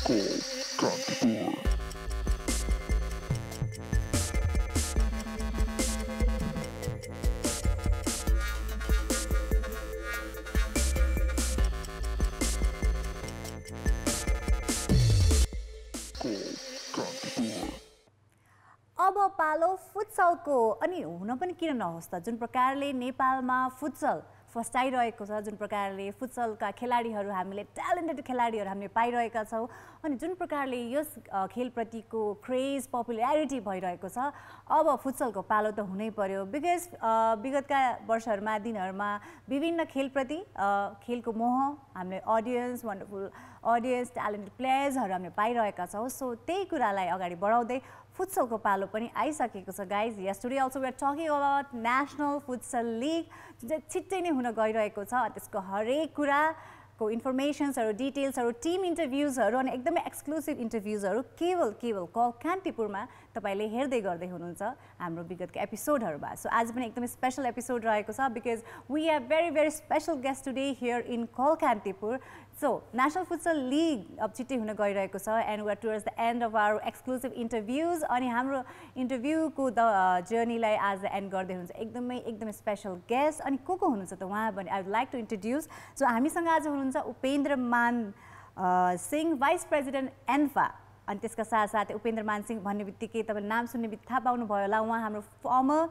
अब पालो फुटसलको अनि हुन पनि किन नहोस् त जुन प्रकारले नेपालमा फुटसल फस्टाइरहेको छ जुन प्रकारले फुटसलका खेलाडीहरू हामीले ट्यालेन्टेड खेलाडीहरू हामीले पाइरहेका छौँ अनि जुन प्रकारले यस खेलप्रतिको क्रेज पपुल्यारिटी भइरहेको छ अब फुटसलको पालो त हुनै पर्यो बिकज विगतका वर्षहरूमा दिनहरूमा विभिन्न खेलप्रति खेलको मोह हामीले अडियन्स वन्डरफुल अडियन्स ट्यालेन्टेड प्लेयर्सहरू हामीले पाइरहेका छौँ सो त्यही कुरालाई अगाडि बढाउँदै फुटसलको पालो पनि आइसकेको छ guys yesterday also we are talking about national futsal league जुन चाहिँ छिट्टै नै हुन गइरहेको छ त्यसको हरेक कुराको इन्फर्मेसन्सहरू डिटेल्सहरू टिम इन्टरभ्युजहरू अनि एकदमै एक्सक्लुसिभ इन्टरभ्युजहरू केवल कल कान्तिपुरमा तपाईँले हेर्दै गर्दै हुनुहुन्छ हाम्रो विगतको एपिसोडहरूमा सो आज पनि एकदमै स्पेसल एपिसोड रहेको छ because we have very special guest today here in कल Kantipur so national futsal league अब छिट्टै हुन गइरहेको छ and we are towards the end of our exclusive interviews अनि हाम्रो इन्टरभ्युको द जर्नीलाई आज एन्ड गर्दै हुनुहुन्छ एकदमै स्पेसल गेस्ट अनि को हुनुहुन्छ त उहाँ भने I would like to introduce so हामीसँग आज हुनुहुन्छ Upendra Man Singh vice president ANFA अनि त्यसका साथसाथै उपेन्द्र मान सिंह भन्ने बित्तिकै तपाईँले नाम सुन्ने बित्तिकै थाहा पाउनुभयो होला उहाँ हाम्रो फर्मर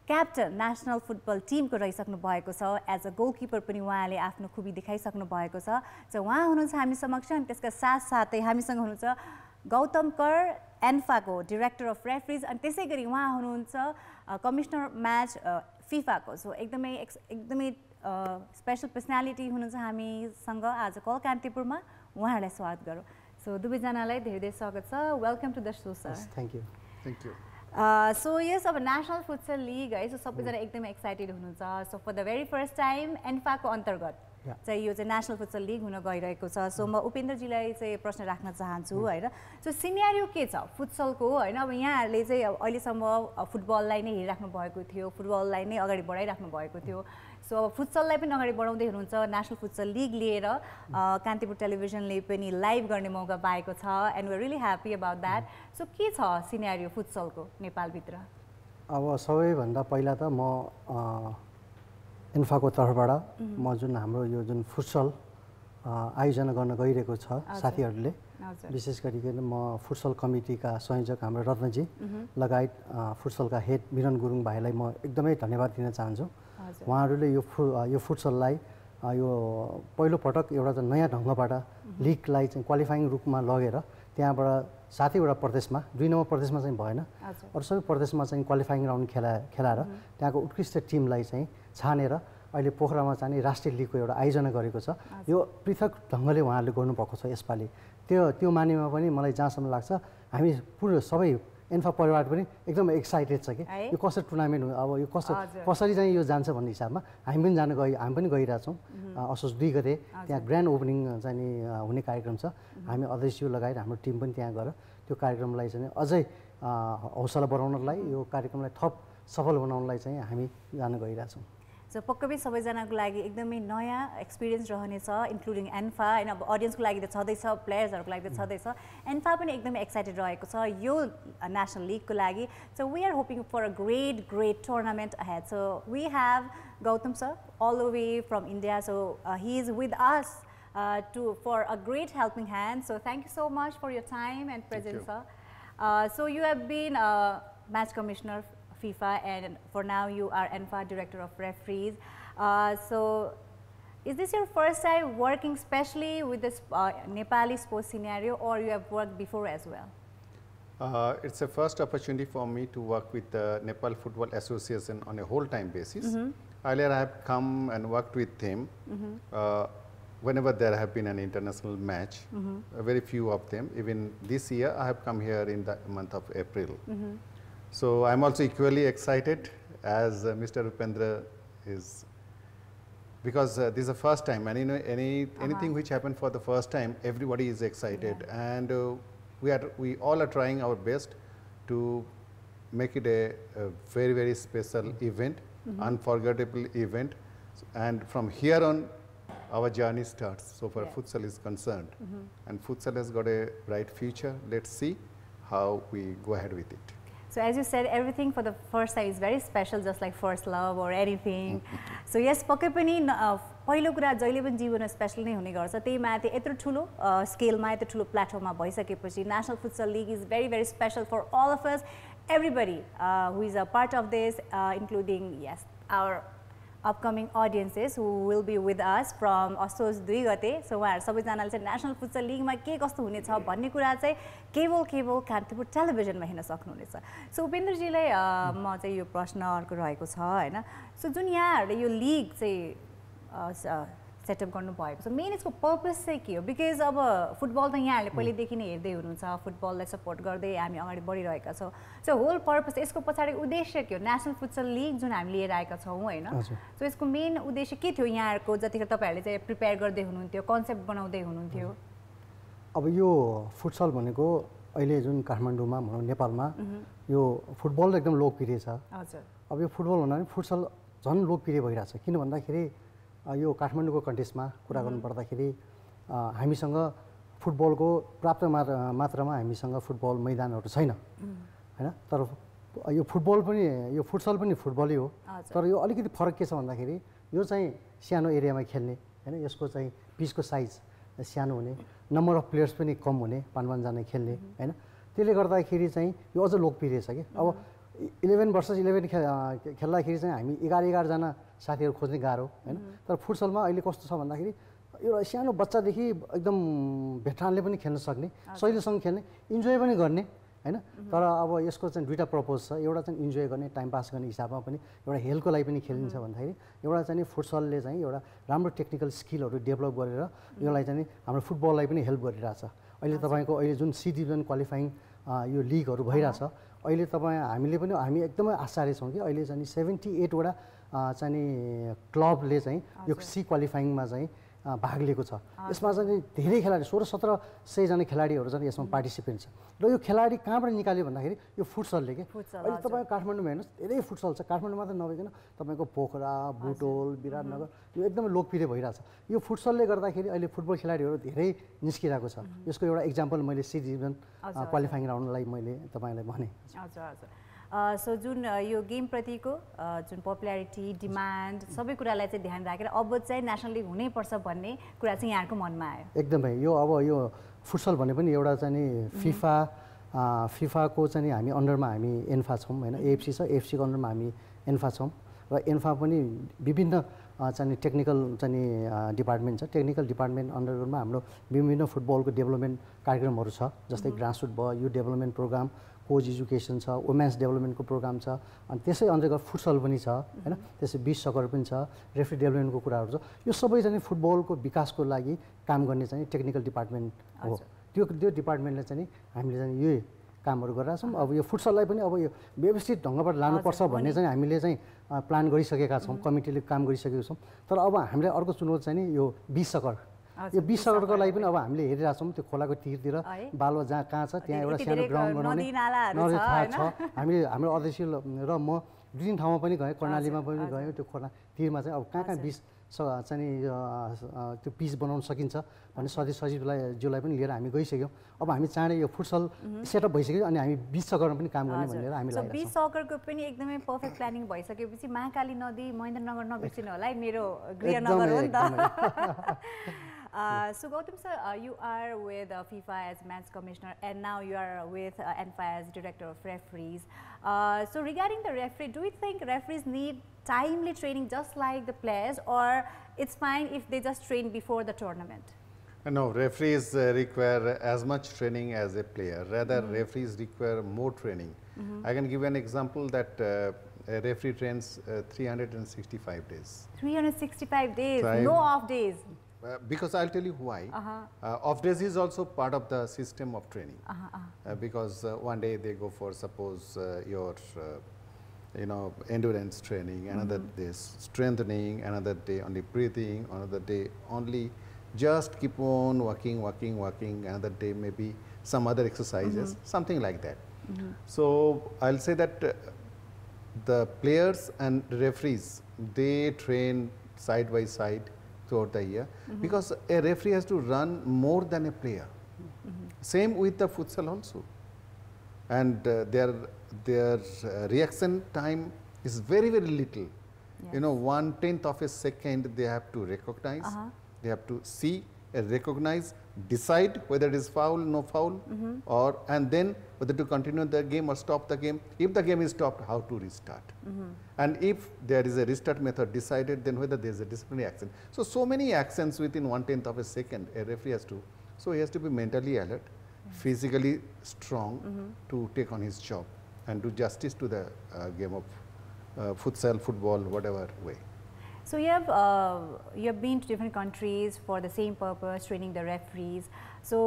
क्याप्टन नेसनल फुटबल टिमको रहिसक्नु भएको छ एज अ गोलकिपर पनि उहाँले आफ्नो खुबी देखाइसक्नु भएको छ सो उहाँ हुनुहुन्छ हामी समक्ष अनि त्यसका साथसाथै हामीसँग हुनुहुन्छ गौतम कर एन्फाको डिरेक्टर अफ रेफरीज अनि त्यसै गरी उहाँ हुनुहुन्छ कमिसनर म्याच फिफाको सो एकदमै स्पेसल पर्सनालिटी हुनुहुन्छ हामीसँग आज कल कान्तिपुरमा उहाँहरूलाई स्वागत गरौँ सो दुवैजनालाई धेरै स्वागत छ welcome to the so sir thank you so yes अब नेसनल फुटसल लिग है सो सबैजना एकदमै एक्साइटेड हुनुहुन्छ so for the very first time एन्फाको अन्तर्गत चाहिँ यो चाहिँ नेसनल फुटसल लिग हुन गइरहेको छ सो म उपेन्द्रजीलाई चाहिँ प्रश्न राख्न चाहन्छु होइन सो सिनेरियो के छ फुटसलको होइन अब यहाँहरूले चाहिँ अब अहिलेसम्म फुटबललाई नै हेरिराख्नु भएको थियो फुटबललाई नै अगाडि बढाइराख्नु भएको थियो सो अब फुटसललाई पनि अगाडि बढाउँदै हुनुहुन्छ नेसनल फुटसल लिग लिएर कान्तिपुर टेलिभिजनले पनि लाइभ गर्ने मौका पाएको छ and we are really happy about that so के छ सिनेरियो फुटसलको नेपालभित्र अब सबैभन्दा पहिला त म एन्फाको तर्फबाट म जुन हाम्रो यो जुन फुटसल आयोजना गर्न गइरहेको छ साथीहरूले विशेष गरिकन म फुटसल कमिटीका संयोजक हाम्रो रत्नजी लगायत फुटसलका हेड मिरन गुरुङ भाइलाई म एकदमै धन्यवाद दिन चाहन्छु उहाँहरूले यो फुटसललाई यो पहिलोपटक एउटा नयाँ ढङ्गबाट लिगलाई चाहिँ क्वालिफाइङ रूपमा लगेर त्यहाँबाट 7वटा प्रदेशमा 2 नम्बर प्रदेशमा चाहिँ भएन अरू सबै प्रदेशमा चाहिँ क्वालिफाइङ राउन्ड खेलाएर त्यहाँको उत्कृष्ट टिमलाई चाहिँ छानेर अहिले पोखरामा चाहिँ राष्ट्रिय लिगको एउटा आयोजना गरेको छ यो पृथक ढङ्गले उहाँहरूले गर्नुभएको छ यसपालि त्यो मानेमा पनि मलाई जहाँसम्म लाग्छ हामी पुरो सबै एन्फा परिवार पनि एकदम एक्साइटेड छ कि यो कसरी टुर्नामेन्ट अब यो कसरी चाहिँ यो जान्छ भन्ने हिसाबमा हामी पनि गइरहेछौँ असोज 2 गते त्यहाँ ग्रान्ड ओपनिङ चाहिँ नि हुने कार्यक्रम छ हामी अध्यक्ष लगायत हाम्रो टिम पनि त्यहाँ गएर त्यो कार्यक्रमलाई चाहिँ अझै हौसला बढाउनलाई यो कार्यक्रमलाई थप सफल बनाउनलाई चाहिँ हामी जान गइरहेछौँ सो पक्कै पनि सबैजनाको लागि एकदमै नयाँ एक्सपिरियन्स रहनेछ इन्क्लुडिङ एन्फा होइन अब अडियन्सको लागि त छँदैछ प्लेयर्सहरूको लागि त छँदैछ एन्फा पनि एकदमै एक्साइटेड रहेको छ यो नेसनल लिगको लागि so we are hoping for a great tournament ahead so we have Gautam sir all the way from India so he is with us for a great helping hand. So thank you so much for your time and presence, sir. So you have been a match commissioner FIFA, and for now you are ENFA Director of Referees. So is this your first time working specially with this Nepali sports scenario, or you have worked before as well? It's a first opportunity for me to work with the Nepal Football Association on a whole-time basis. Earlier I have come and worked with him whenever there have been an international match, very few of them. Even this year I have come here in the month of April. So I'm also equally excited as Mr. Upendra is, because this is the first time, and you know, anything which happened for the first time, everybody is excited, and we all are trying our best to make it a very, very special event, unforgettable event. And from here on, our journey starts. So far, futsal is concerned, and futsal has got a bright future. Let's see how we go ahead with it. So as you said, everything for the first time is very special, just like first love or anything. So yes, पक्कै पनि पहिलो कुरा जहिले पनि जीवनमा special नै हुने गर्छ, त्यही माथि यत्रो ठुलो स्केलमा यत्रो ठुलो प्लेटफर्ममा भइसकेपछि national futsal league is very very special for all of us, everybody who is a part of this, including yes our upcoming audiences who will be with us from असोज 2 गते. सो उहाँहरू सबैजनाले चाहिँ नेसनल फुटसल लिगमा के कस्तो हुनेछ भन्ने कुरा चाहिँ केवल कान्तिपुर टेलिभिजनमा हेर्न सक्नुहुनेछ. सो उपेन्द्रजीलाई म चाहिँ यो प्रश्न अर्को रहेको छ हैन. सो जुन यहाँहरूले यो लिग चाहिँ सेटअप गर्नुभएको छ, मेन यसको पर्पस चाहिँ के हो? बिकज अब फुटबल त यहाँहरूले पहिलेदेखि नै हेर्दै हुनुहुन्छ, फुटबललाई सपोर्ट गर्दै हामी अगाडि बढिरहेका छौँ. सो होल पर्पस यसको पछाडि उद्देश्य के हो? नेसनल फुटसल लिग जुन हामी लिएर आएका छौँ होइन, सो यसको मेन उद्देश्य के थियो यहाँहरूको जतिखेर तपाईँहरूले चाहिँ प्रिपेयर गर्दै हुनुहुन्थ्यो, कन्सेप्ट बनाउँदै हुनुहुन्थ्यो? अब यो फुटसल भनेको अहिले जुन काठमाडौँमा भनौँ नेपालमा यो फुटबल एकदम लोकप्रिय छ. हजुर. अब यो फुटबल भन्दा पनि फुटसल झन् लोकप्रिय भइरहेछ. किन भन्दाखेरि यो काठमाडौँको कन्टेक्स्टमा कुरा गर्नुपर्दाखेरि हामीसँग फुटबलको पर्याप्त मात्रामा हामीसँग फुटबल मैदानहरू छैन हैन. तर यो फुटबल पनि यो फुटसल पनि फुटबलै हो. तर यो अलिकति फरक के छ भन्दाखेरि यो चाहिँ सानो एरियामा खेल्ने हैन, यसको चाहिँ पिचको साइज सानो हुने, नम्बर अफ प्लेयर्स पनि कम हुने, 5-5 जना खेल्ने हैन. त्यसले गर्दाखेरि चाहिँ यो अझ लोकप्रिय छ कि. अब 11 versus 11 खेल्दाखेरि चाहिँ हामी 11 जना साथीहरू खोज्ने गाह्रो हैन. तर फुटसलमा अहिले कस्तो छ भन्दाखेरि एउटा सानो बच्चादेखि एकदम भेटरानले पनि खेल्न सक्ने, सजिलोसँग खेल्ने, इन्जोय पनि गर्ने हैन. तर अब यसको चाहिँ दुईटा पर्पज छ. एउटा चाहिँ इन्जोय गर्ने, टाइम पास गर्ने हिसाबमा पनि, एउटा हेल्थको लागि पनि खेलिन्छ भन्दाखेरि एउटा चाहिँ फुटसलले चाहिँ एउटा राम्रो टेक्निकल स्किलहरू डेभलप गरेर यसलाई चाहिँ हाम्रो फुटबललाई पनि हेल्प गरिरहेछ. अहिले तपाईँको अहिले जुन सी डिभिजन क्वालिफाइङ यो लिगहरू भइरहेछ, अहिले हामीले एकदमै आश्चर्य छौँ कि अहिले चाहिँ 78 वटा चाहिँ क्लबले चाहिँ यो सी क्वालिफाइङमा चाहिँ भाग लिएको छ. यसमा चाहिँ धेरै खेलाडी 1600-1700 जना खेलाडीहरू चाहिँ यसमा पार्टिसिपेन्ट छ. र यो खेलाडी कहाँबाट निकाल्यो भन्दाखेरि यो फुटसलले के. अहिले तपाईँ काठमाडौँमा हेर्नुहोस् धेरै फुटसल छ. काठमाडौँ मात्र नभइकन तपाईँको पोखरा, बुटोल, विराटनगर यो एकदमै लोकप्रिय भइरहेछ. यो फुटसलले गर्दाखेरि अहिले फुटबल खेलाडीहरू धेरै निस्किरहेको छ. यसको एउटा इक्जाम्पल मैले सी डिभिजन क्वालिफाइङ राउन्डलाई मैले तपाईँलाई भने. हजुर हजुर. सो जुन यो गेमप्रतिको जुन पपुल्यारिटी, डिमान्ड सबै कुरालाई चाहिँ ध्यान राखेर अब चाहिँ नेसनल लिग हुनैपर्छ भन्ने कुरा चाहिँ यहाँको मनमा आयो? एकदमै. यो अब यो फुटसल भने पनि एउटा चाहिँ नि फिफाको चाहिँ हामी अन्डरमा हामी एन्फा छौँ होइन. एएफसी छ, एएफसीको अन्डरमा हामी एन्फा छौँ. र एन्फा पनि विभिन्न चाहिँ टेक्निकल चाहिँ डिपार्टमेन्ट छ. टेक्निकल डिपार्टमेन्ट अन्डरमा हाम्रो विभिन्न फुटबलको डेभलपमेन्ट कार्यक्रमहरू छ. जस्तै ग्रासरुट भयो, यो डेभलपमेन्ट प्रोग्राम, कोच एजुकेसन छ, वुमेन्स डेभलपमेन्टको प्रोग्राम छ, अनि त्यसै अन्तर्गत फुटसल पनि छ हैन. त्यसै बिच सकर पनि छ, रेफ्री डेभलपमेन्टको कुराहरू छ. यो सबै चाहिँ फुटबलको विकासको लागि काम गर्ने चाहिँ टेक्निकल डिपार्टमेन्ट हो. त्यो डिपार्टमेन्टले चाहिँ हामीले चाहिँ यही कामहरू गरिरहेका छौँ. अब यो फुटसललाई पनि अब यो व्यवस्थित ढङ्गबाट लानुपर्छ भन्ने चाहिँ हामीले चाहिँ प्लान गरिसकेका छौँ, कमिटीले काम गरिसकेको छौँ. तर अब हामीलाई अर्को चुनौती चाहिँ नि यो बिच सकर. यो बिच सकरको लागि पनि अब हामीले हेरिरहेछौँ. त्यो खोलाको तिरतिर बालुवा जहाँ कहाँ छ त्यहाँ एउटा सानो ग्राउन्ड बनाउने नदी थाहा छ. हाम्रो अध्यक्ष र म 2-3 ठाउँमा पनि गएँ, कर्णालीमा पनि गएँ. त्यो खोला तिरमा चाहिँ अब कहाँ बिच चाहिँ त्यो पिच बनाउन सकिन्छ भन्ने सचिवज्यूलाई पनि लिएर हामी गइसक्यौँ. अब हामी चाँडै यो फुटसल सेटअप भइसक्यो अनि हामी बिच सकरमा पनि काम गर्ने भनेर हामी लाग्छौँ. बिच सकरको पनि एकदमै पर्फेक्ट प्लानिङ भइसकेपछि महाकाली नदी, महेन्द्रनगर नबिर्सिनु होला है, मेरो गृहनगर हो नि त. So Gautam sir, you are with FIFA as men's commissioner and now you are with ENFA as director of referees. So regarding the referee, do you think referees need timely training just like the players, or it's fine if they just train before the tournament? No, referees require as much training as a player. Rather, referees require more training. I can give you an example that a referee trains 365 days. 365 days, no off days. Because I'll tell you why. Off days is also part of the system of training. Because one day they go for suppose your endurance training, another day strengthening, another day only breathing, another day only just keep on walking, another day maybe some other exercises, something like that. So I'll say that the players and referees, they train side by side throughout the year, because a referee has to run more than a player. Same with the futsal also. And their reaction time is very, very little. Yes. You know, 1/10 of a second they have to recognize, they have to see, recognize, decide whether it is foul, no foul, or and then whether to continue the game or stop the game. If the game is stopped, how to restart. And if there is a restart method decided, then whether there is a disciplinary action. So many actions within 1/10 of a second a referee has to. So he has to be mentally alert, physically strong to take on his job and do justice to the game of futsal, football, whatever way. So you have been to different countries for the same purpose, training the referees. So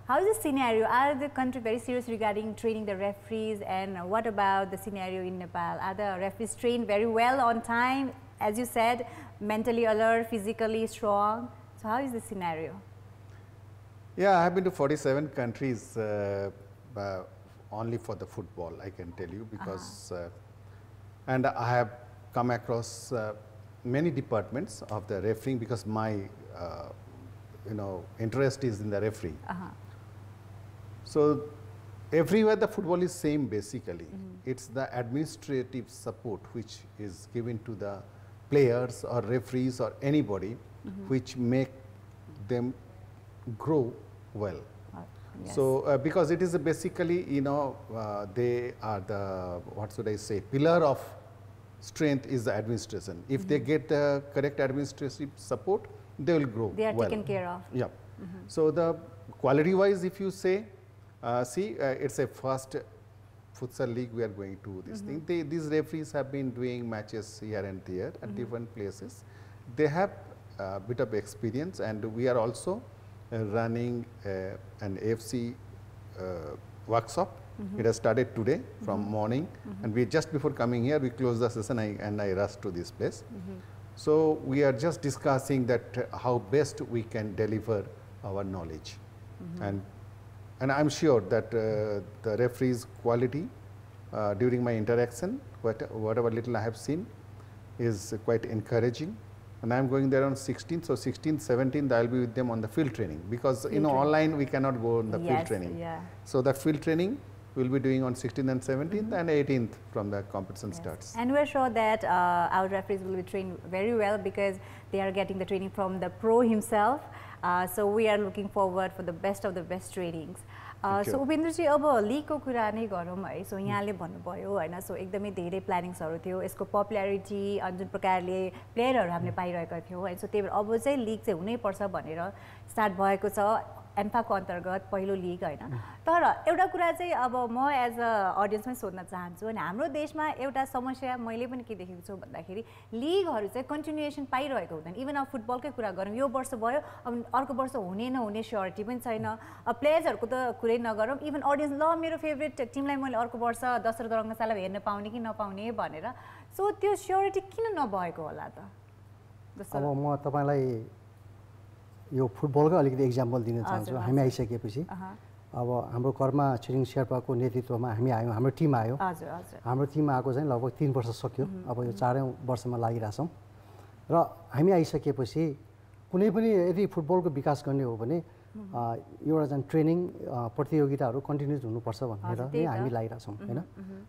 how is the scenario? Are the country very serious regarding training the referees, and what about the scenario in Nepal? Are the referees trained very well on time, as you said, mentally alert, physically strong? So how is the scenario? Yeah, I have been to 47 countries only for the football, I can tell you, because and I have come across many departments of the refereeing, because my interest is in the refereeing. So everywhere the football is same basically. It's the administrative support which is given to the players or referees or anybody which make them grow well. Yes. So because it is basically, they are the, what should I say, pillar of strength is the administration. If they get the correct administrative support, they will grow. They are well. taken care of. Yeah. So the quality wise, if you say, it's a first futsal league we are going to this thing. These referees have been doing matches here and there at different places. They have a bit of experience, and we are also running an AFC workshop. It has started today from morning, and we just before coming here we closed the session and I rushed to this place. So we are just discussing that how best we can deliver our knowledge, and I'm sure that the referees' quality during my interaction, whatever little I have seen, is quite encouraging. And I'm going there on 16th, so 16th, 17th, I'll be with them on the field training, because online we cannot go on the field training. Yeah. So the field training we'll be doing on 16th and 17th and 18th from the competition starts. And we're sure that our referees will be trained very well, because they are getting the training from the pro himself. So we are looking forward for the best of the best trainings. So उपेन्द्रजी, अब लिगको कुरा नै गरौँ है. So यहाँले भन्नुभयो हैन, so एकदमै धेरै प्लानिङ्सहरु थियो, यसको पपुलारिटी अनि जुन प्रकारले प्लेयरहरु हामीले पाइरहेका थियौँ है. सो त्यही भएर अब चाहिँ लिग चाहिँ हुनै पर्छ भनेर स्टार्ट भएको छ एन्फाको अन्तर्गत पहिलो लिग हैन. तर एउटा कुरा चाहिँ अब म एज अ अडियन्समै सोध्न चाहन्छु, अनि हाम्रो देशमा एउटा समस्या मैले पनि के देखेको छु भन्दाखेरि लिगहरु चाहिँ कन्टिन्युएसन पाइरहेको हुँदैन. इभन अब फुटबलकै कुरा गरौँ, यो वर्ष भयो, अब अर्को वर्ष हुने नहुने स्योरिटी पनि छैन. अब प्लेयर्सहरुको त कुरै नगरौँ, इभन अडियन्स ल मेरो फेभरेट टिमलाई मैले अर्को वर्ष दशरथ रङ्गशाला हेर्न पाउने कि नपाउने भनेर, सो त्यो स्योरिटी किन नभएको होला त? अब म तपाईलाई यो फुटबलकै अलिकति एक्जाम्पल दिन चाहन्छु. हामी आइसकेपछि अब हाम्रो कर्मा छिरिङ शेर्पाको नेतृत्वमा हामी आयौँ, हाम्रो टिम आयो. हाम्रो टिम आएको चाहिँ लगभग 3 वर्ष सक्यो. अब यो 4औं वर्षमा लागिरहेछौँ र हामी आइसकेपछि कुनै पनि यदि फुटबलको विकास गर्ने हो भने एउटा चाहिँ ट्रेनिङ प्रतियोगिताहरू कन्टिन्युज हुनुपर्छ भनेर नै हामी लागिरहेछौँ हैन.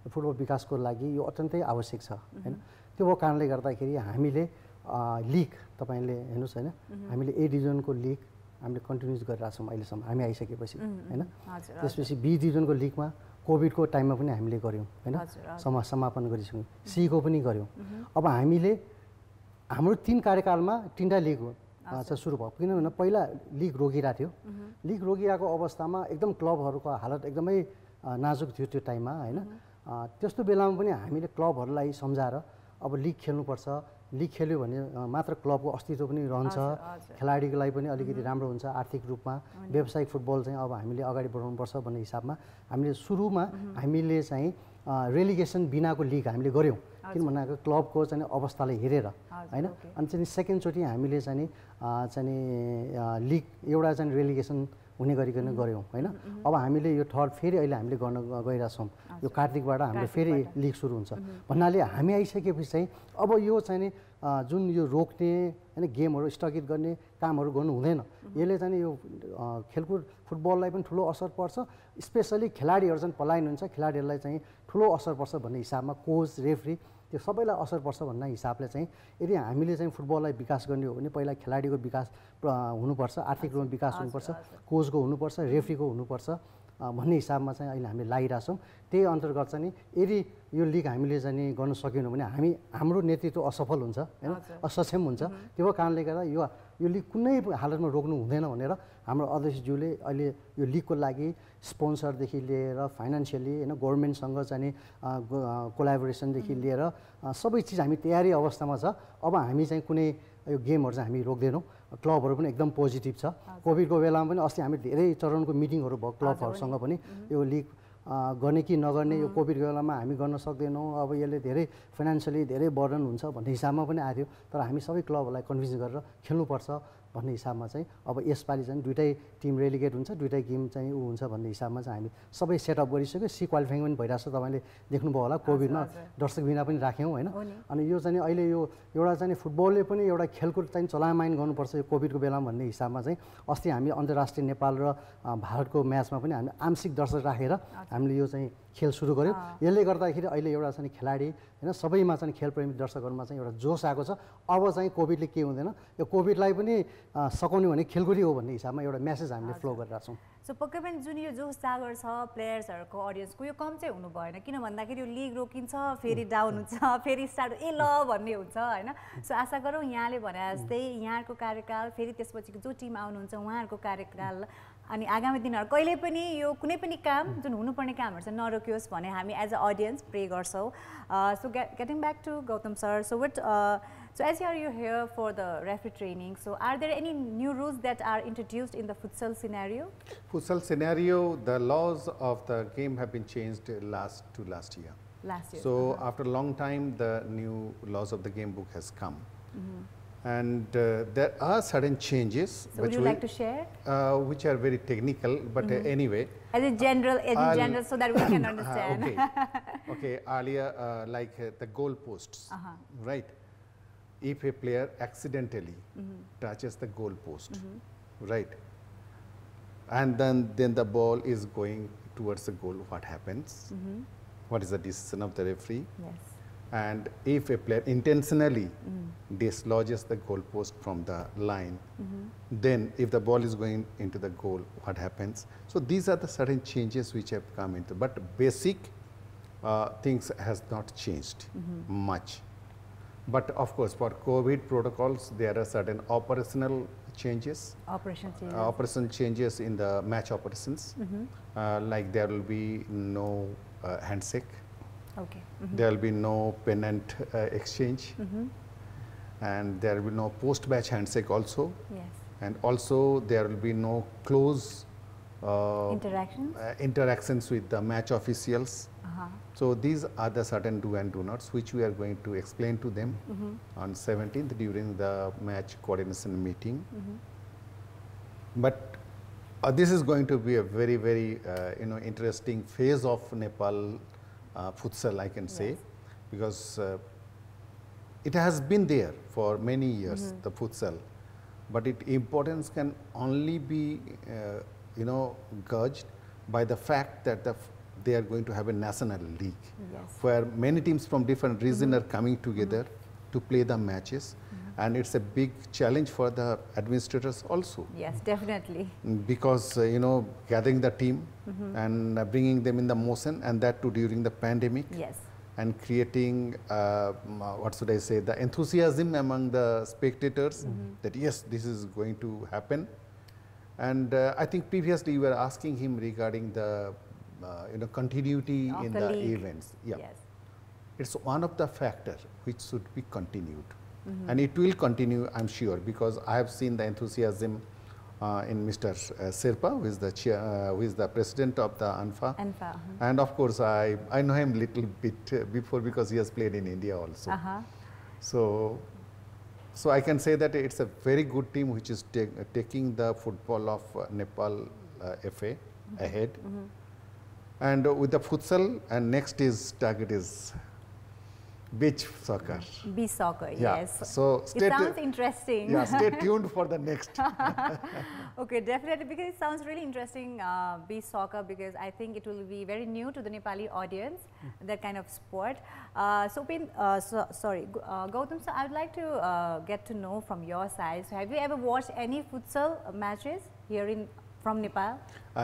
फुटबल विकासको लागि यो अत्यन्तै आवश्यक छ हैन. त्यो भएको कारणले गर्दाखेरि हामीले लिग तपाईले हेर्नुस् हैन, हामीले ए डिभिजनको लिग हामीले कन्टिन्युज गरिरहेछौँ अहिलेसम्म हामी आइसकेपछि हैन. त्यसपछि बी डिभिजनको लिगमा कोभिडको टाइममा पनि हामीले गर्यौँ हैन, समापन गरिसक्यौँ. सीको पनि गर्यौँ. अब हामीले हाम्रो 3 कार्यकालमा 3टा लिग चाहिँ सुरु भयो. किनभने पहिला लिग रोकिरहेको थियो. लिग रोकिरहेको अवस्थामा एकदम क्लबहरूको हालत एकदमै नाजुक थियो त्यो टाइममा हैन. त्यस्तो बेलामा पनि हामीले क्लबहरूलाई सम्झाएर अब लिग खेल्नुपर्छ, लिग खेल्यो भने मात्र क्लबको अस्तित्व पनि रहन्छ, खेलाडीको लागि पनि अलिकति राम्रो हुन्छ आर्थिक रूपमा. व्यावसायिक फुटबल चाहिँ अब हामीले अगाडि बढाउनुपर्छ भन्ने हिसाबमा हामीले सुरुमा हामीले चाहिँ रेलिगेसन बिनाको लिग हामीले गर्यौँ. किनभने क्लबको चाहिँ अवस्थालाई हेरेर हैन. अनि चाहिँ सेकेन्डचोटि हामीले चाहिँ लिग एउटा चाहिँ रेलिगेसन हुने गरिकन गर्यौँ हैन. अब हामीले यो थर्ड फेरि अहिले हामीले गर्न गइरहेछौँ. यो कार्तिकबाट हाम्रो फेरि लिग सुरु हुन्छ भन्नाले हामी आइसकेपछि चाहिँ अब यो चाहिँ जुन यो रोक्ने हैन गेमहरू स्थगित गर्ने कामहरू गर्नु हुँदैन। यसले चाहिँ यो खेलकुद फुटबललाई पनि ठुलो असर पर्छ, स्पेसली खेलाडीहरू चाहिँ पलायन हुन्छ, खेलाडीहरूलाई चाहिँ ठुलो असर पर्छ भन्ने हिसाबमा कोच रेफ्री त्यो सबैलाई असर पर्छ भन्ने हिसाबले चाहिँ यदि हामीले चाहिँ फुटबललाई विकास गर्ने हो भने पहिला खेलाडीको विकास हुनुपर्छ, आर्थिक रूपमा विकास हुनुपर्छ, कोचको हुनुपर्छ, रेफ्रीको हुनुपर्छ भन्ने हिसाबमा चाहिँ अहिले हामीले लागिरहेछौँ। त्यही अन्तर्गत चाहिँ नि यदि यो लिग हामीले चाहिँ गर्न सकेनौँ भने हाम्रो नेतृत्व असफल हुन्छ हैन, असक्षम हुन्छ। त्यो कारणले गर्दा यो लिग कुनै हालतमा रोक्नु हुँदैन भनेर हाम्रो अध्यक्षज्यूले अहिले यो लिगको लागि स्पोन्सरदेखि लिएर फाइनेन्सियली हैन गभर्नमेन्टसँग चाहिँ कोलाबोरेसनदेखि लिएर सबै चिज हामी तयारी अवस्थामा छ। अब हामी चाहिँ कुनै यो गेमहरू चाहिँ हामी रोक्दैनौँ। क्लबहरू पनि एकदम पोजिटिभ छ। कोभिडको बेलामा पनि अस्ति हामी धेरै चरणको मिटिङहरू भयो क्लबहरूसँग पनि यो लिग गर्ने कि नगर्ने, यो कोभिडको बेलामा हामी गर्न सक्दैनौँ, अब यसले धेरै फाइनेन्सियली धेरै बर्डन हुन्छ भन्ने हिसाबमा पनि आयो। तर हामी सबै क्लबहरूलाई कन्भिन्स गरेर खेल्नुपर्छ भन्ने हिसाबमा चाहिँ अब यसपालि चाहिँ दुईटै टिम रेलिगेट हुन्छ, दुईटै गेम चाहिँ हुन्छ भन्ने हिसाबमा चाहिँ हामी सबै सेटअप गरिसक्यो। सी क्वालिफाइङ पनि भइरहेछ, तपाईँले देख्नुभयो होला कोभिडमा दर्शक बिना पनि राख्यौँ होइन। अनि यो चाहिँ अहिले यो एउटा चाहिँ फुटबलले पनि एउटा खेलकुद चाहिँ चलायमान गर्नुपर्छ यो कोभिडको बेलामा भन्ने हिसाबमा चाहिँ अस्ति हामी अन्तर्राष्ट्रिय नेपाल र भारतको म्याचमा पनि हामी आंशिक दर्शक राखेर हामीले यो चाहिँ खेल सुरु गऱ्यौँ। यसले गर्दाखेरि अहिले एउटा चाहिँ खेलाडी होइन सबैमा चाहिँ खेलप्रेमी दर्शकहरूमा चाहिँ एउटा जोस आएको छ। अब चाहिँ कोभिडले के हुँदैन, यो कोभिडलाई पनि सकाउने भने खेलकुदै हो भन्ने हिसाबमा एउटा मेसेज हामीले फ्लो गरिरहेको छौँ। सो पक्कै पनि जुन यो जोस जागर छ प्लेयर्सहरूको अडियन्सको यो कम चाहिँ हुनु भएन, किन भन्दाखेरि यो लिग रोकिन्छ फेरि डाउन हुन्छ फेरि स्टार्ट ल भन्ने हुन्छ होइन। सो आशा गरौँ यहाँले भने जस्तै यहाँको कार्यकाल फेरि त्यसपछि जो टिम आउनुहुन्छ उहाँहरूको कार्यकाल अनि आगामी दिनहरू कहिले पनि यो कुनै पनि काम जुन हुनुपर्ने कामहरू चाहिँ नरोकियोस् भने हामी एज अ अडियन्स प्रे गर्छौँ। So getting back to Gautam sir, so as you're here for the referee training, so are there any new rules that are introduced in the futsal scenario? Futsal scenario, the laws of the game have been changed last year. Last year. So after a long time, the new laws of the game book has come. And there are certain changes. So would you like to share? Which are very technical, but anyway. As in general, so that we can understand. Okay. Okay. Earlier, like the goal posts, right? If a player accidentally touches the goal post, right? And then the ball is going towards the goal, what happens? What is the decision of the referee? Yes. And if a player intentionally dislodges the goal post from the line, then if the ball is going into the goal, what happens? So these are the certain changes which have come into, but basic things has not changed much. But of course, for COVID protocols, there are certain operational changes. Operational changes in the match operations. Like there will be no handshake. Okay. There will be no pennant exchange. And there will be no post-match handshake also. Yes. And also there will be no close interactions with the match officials. So these are the certain do and do nots which we are going to explain to them on 17th during the match coordination meeting. But this is going to be a very, very interesting phase of Nepal futsal, I can say, because it has been there for many years, the futsal, but its importance can only be gauged by the fact that they are going to have a national league where many teams from different regions are coming together to play the matches. And it's a big challenge for the administrators also. Yes, definitely. Because, gathering the team and bringing them in the motion, and that too during the pandemic. Yes. And creating, what should I say, the enthusiasm among the spectators that yes, this is going to happen. And I think previously you were asking him regarding the continuity in the events. Yeah. Yes. It's one of the factors which should be continued. And it will continue, I'm sure, because I have seen the enthusiasm in Mr. Sherpa, who is the president of the ANFA. And of course, I know him a little bit before because he has played in India also. So I can say that it's a very good team which is taking the football of Nepal FA ahead. And with the futsal, and next is target is Beach soccer. Beach soccer, Yeah. yes. So it sounds interesting. Yeah, stay tuned for the next. Okay, definitely, because it sounds really interesting, beach soccer, because I think it will be very new to the Nepali audience, that kind of sport. Gautam, so I would like to get to know from your side. So have you ever watched any futsal matches here from Nepal?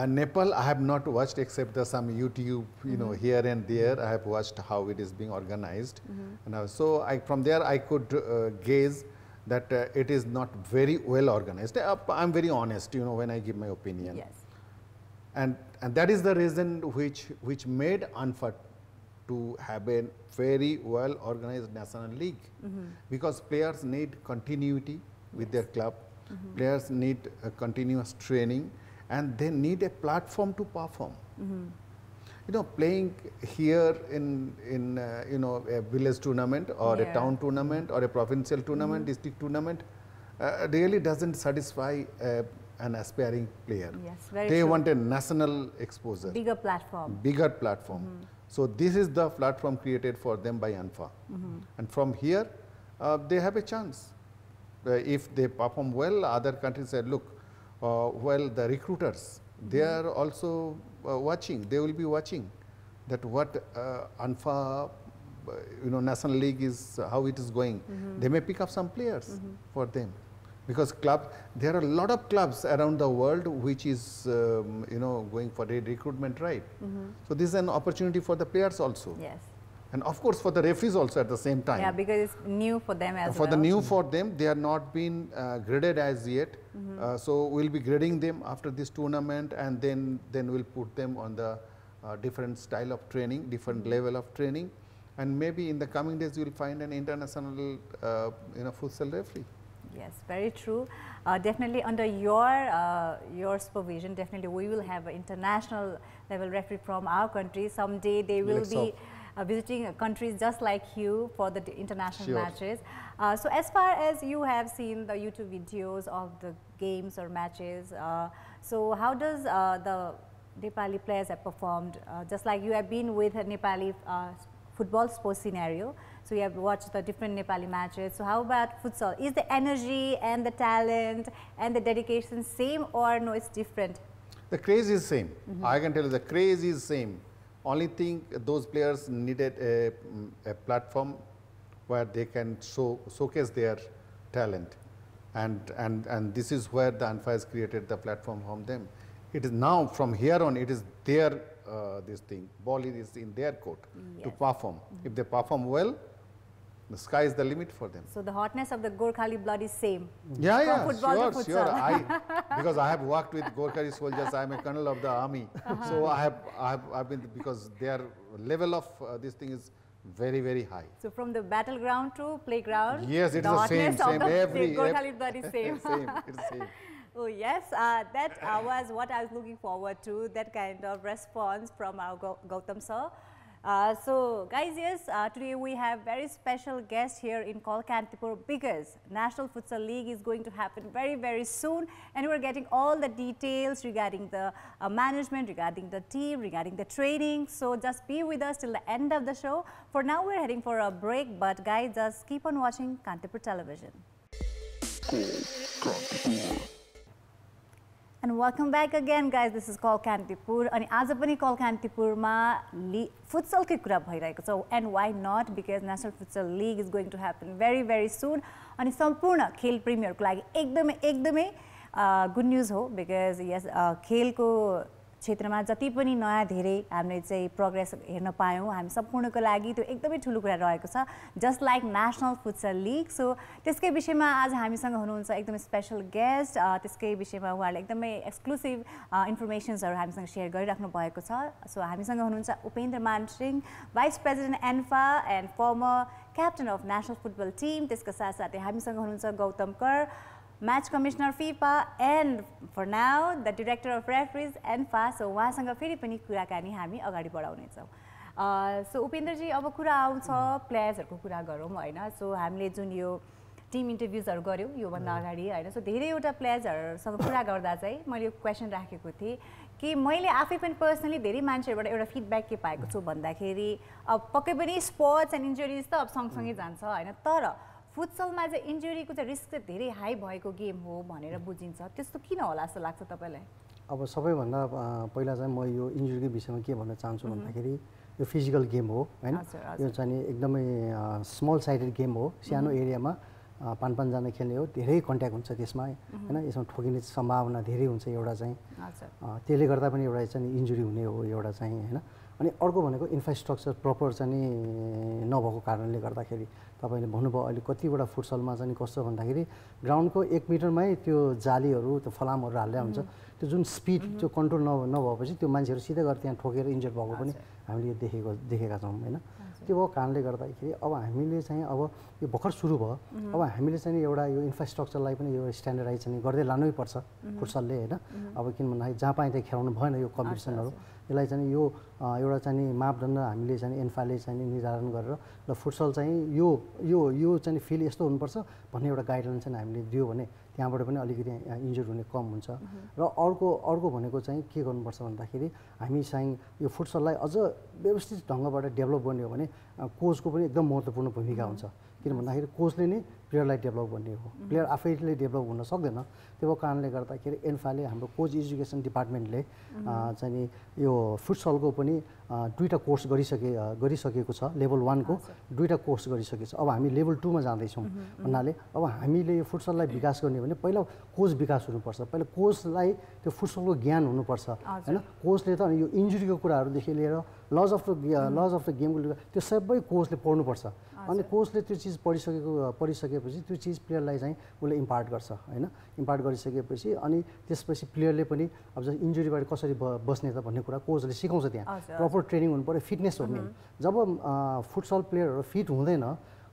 Nepal, I have not watched except some YouTube, you know, here and there. I have watched how it is being organized. And so from there I could gaze that it is not very well organized. I'm very honest, you know, when I give my opinion. Yes. And that is the reason which made ANFA to have a very well organized national league, because players need continuity with their club, players need continuous training, and they need a platform to perform. You know, playing here in you know, a village tournament or a town tournament or a provincial tournament, district tournament, really doesn't satisfy an aspiring player. Yes, very they true. want a national exposure. Bigger platform. Bigger platform. So this is the platform created for them by ANFA. And from here, they have a chance. If they perform well, other countries say, look, well, the recruiters, they are also watching. They will be watching that what ANFA, you know, National League is, how it is going. They may pick up some players for them, because there are a lot of clubs around the world which is, you know, going for a recruitment drive. So this is an opportunity for the players also. Yes. And of course for the referees also at the same time. Yeah, because it's new for them as well. For the new for them, they are not been graded as yet. So we'll be grading them after this tournament, and then we'll put them on the different style of training, different level of training, and maybe in the coming days you will find an international you know, futsal referee. Yes, very true. Definitely under your supervision, definitely we will have an international level referee from our country. Someday they will be visiting countries just like you for the international matches. So as far as you have seen the YouTube videos of the games or matches, so how does the Nepali players have performed? Just like you have been with a Nepali football sports scenario, so you have watched the different Nepali matches. So how about futsal? Is the energy and the talent and the dedication same, or no, it's different? The craze is same. I can tell you the craze is same. Only thing, those players needed a platform where they can showcase their talent, and this is where the ANFA has created the platform from them. It is now from here on, it is their this thing. Ball is in their court to perform. If they perform well, the sky is the limit for them. So the hotness of the Gorkhali blood is same. Yeah, yeah, from football to sure. futsal. Because I have worked with Gorkhali soldiers. I am a colonel of the army, so I've been, because their level of this thing is very, very high. So from the battleground to playground, yes, it is the same. Every Gorkhali blood is same. Same. It's same. Oh yes, that was what I was looking forward to. That kind of response from our Gautam sir. So guys, yes, today we have very special guest here in Kolkantipur, because National Futsal League is going to happen very, very soon, and we're getting all the details regarding the management, regarding the team, regarding the training. So just be with us till the end of the show. For now, we're heading for a break, but guys, just keep on watching Kantipur Television. And welcome back again, guys. This is Kolkantipur. And आज पनि Kolkantipurमा futsal के कुरा भइरहेको छ. And why not? Because National Futsal League is going to happen very, very soon. अनि सम्पूर्ण खेल प्रेमीहरुको लागि एकदमै good news हो, because yes, खेलको क्षेत्रमा जति पनि नयाँ धेरै हामीले चाहिँ प्रोग्रेस हेर्न पायौं, हामी सम्पूर्णको लागि त्यो एकदमै ठुलो कुरा रहेको छ, just like national futsal league. So त्यसकै विषयमा आज हामीसँग हुनुहुन्छ एकदमै स्पेशल गेस्ट. त्यसकै विषयमा उहाँले एकदमै एक्सक्लुसिभ इन्फर्मेसन्सहरु हामीसँग शेयर गरिराख्नु भएको छ. सो हामीसँग हुनुहुन्छ Upendra Man Singh, vice president ANFA and former captain of national football team. त्यसका साथसाथै हामीसँग हुनुहुन्छ गौतम कर, Match Commissioner FIFA, and for now the Director of Referees ANFA. So उहाँसँग फेरि पनि कुराकानी हामी अगाडि बढाउने छौं. सो उपेन्द्र जी, अब कुरा आउँछ प्लेयर्सहरुको कुरा गरौँ हैन. सो हामीले जुन यो टिम इन्टरभ्युजहरू गऱ्यौँ योभन्दा अगाडि होइन सो धेरैवटा प्लेयर्सहरूसँग कुरा गर्दा चाहिँ मैले यो क्वेसन राखेको थिएँ कि मैले आफै पनि पर्सनली धेरै मान्छेहरूबाट एउटा फिडब्याक के पाएको छु भन्दाखेरि अब पक्कै पनि स्पोर्ट्स एन्ड इन्जुरिज त अब सँगसँगै जान्छ होइन तर फुटसलमा चाहिँ इन्जुरीको चाहिँ रिस्क चाहिँ धेरै हाई भएको गेम हो भनेर बुझिन्छ त्यस्तो किन होला जस्तो लाग्छ तपाईँलाई अब सबैभन्दा पहिला चाहिँ म यो इन्जुरीको विषयमा के भन्न चाहन्छु भन्दाखेरि यो फिजिकल गेम हो होइन यो चाहिँ नि एकदमै स्मल साइडेड गेम हो सानो एरियामा 5-5 जना खेल्ने हो धेरै कन्ट्याक्ट हुन्छ त्यसमा होइन यसमा ठोकिने सम्भावना धेरै हुन्छ एउटा चाहिँ त्यसले गर्दा पनि एउटा चाहिँ इन्जुरी हुने हो एउटा चाहिँ होइन अनि अर्को भनेको इन्फ्रास्ट्रक्चर प्रपर चाहिँ नि नभएको कारणले गर्दाखेरि तपाईँले भन्नुभयो अहिले कतिवटा फुटसलमा चाहिँ कस्तो भन्दाखेरि ग्राउन्डको 1 मिटरमै त्यो जालीहरू त्यो फलामहरू हाल्दै हुन्छ त्यो जुन स्पिड त्यो कन्ट्रोल नभएपछि त्यो मान्छेहरू सिधै गएर त्यहाँ ठोकेर इन्जर्ड भएको पनि हामीले देखेका छौँ होइन त्यो भएको कारणले गर्दाखेरि अब हामीले चाहिँ अब यो भर्खर सुरु भयो अब हामीले चाहिँ एउटा यो इन्फ्रास्ट्रक्चरलाई पनि यो स्ट्यान्डर्डाइज चाहिँ गर्दै लानै पर्छ फुटसलले होइन अब किन भन्दाखेरि जहाँ पाएँ त्यहाँ खेलाउनु भएन यो कम्पिटिसनहरू यसलाई चाहिँ यो एउटा चाहिँ मापदण्ड हामीले चाहिँ एन्फाले चाहिँ निर्धारण गरेर ल फुटसल चाहिँ यो चाहिँ फिल्ड यस्तो हुनुपर्छ भन्ने एउटा गाइडलाइन चाहिँ हामीले दियो भने त्यहाँबाट पनि अलिकति इन्जुर हुने कम हुन्छ र अर्को भनेको चाहिँ के गर्नुपर्छ भन्दाखेरि हामी चाहिँ यो फुटसललाई अझ व्यवस्थित ढङ्गबाट डेभलप गर्ने हो भने कोचको पनि एकदम महत्त्वपूर्ण भूमिका हुन्छ किन भन्दाखेरि कोचले नै प्लेयरलाई डेभलप गर्ने हो प्लेयर आफैले डेभलप हुन सक्दैन त्यो कारणले गर्दाखेरि एन्फाले हाम्रो कोच एजुकेसन डिपार्टमेन्टले चाहिँ नि यो फुटसलको पनि 2टा कोर्स गरिसकेको छ लेभल 1 को 2टा कोर्स गरिसकेको छ अब हामी लेभल 2 मा जाँदैछौँ भन्नाले अब हामीले यो फुटसललाई विकास गर्ने भने पहिला कोच विकास हुनुपर्छ पहिला कोचलाई त्यो फुटसलको ज्ञान हुनुपर्छ होइन कोचले त यो इन्जुरीको कुराहरूदेखि लिएर लज अफ द गेमको त्यो सबै कोचले पढ्नुपर्छ अनि कोचले त्यो चिज पढिसकेपछि त्यो चिज प्लेयरलाई चाहिँ उसले इम्पार्ट गर्छ होइन इम्पार्ट गरिसकेपछि अनि त्यसपछि प्लेयरले पनि अब जस्तो इन्जुरीबाट कसरी बस्ने त भन्ने कुरा कोचले सिकाउँछ त्यहाँ प्रपर ट्रेनिङ हुनु पऱ्यो फिटनेस हो मेन जब फुटसल प्लेयरहरू फिट हुँदैन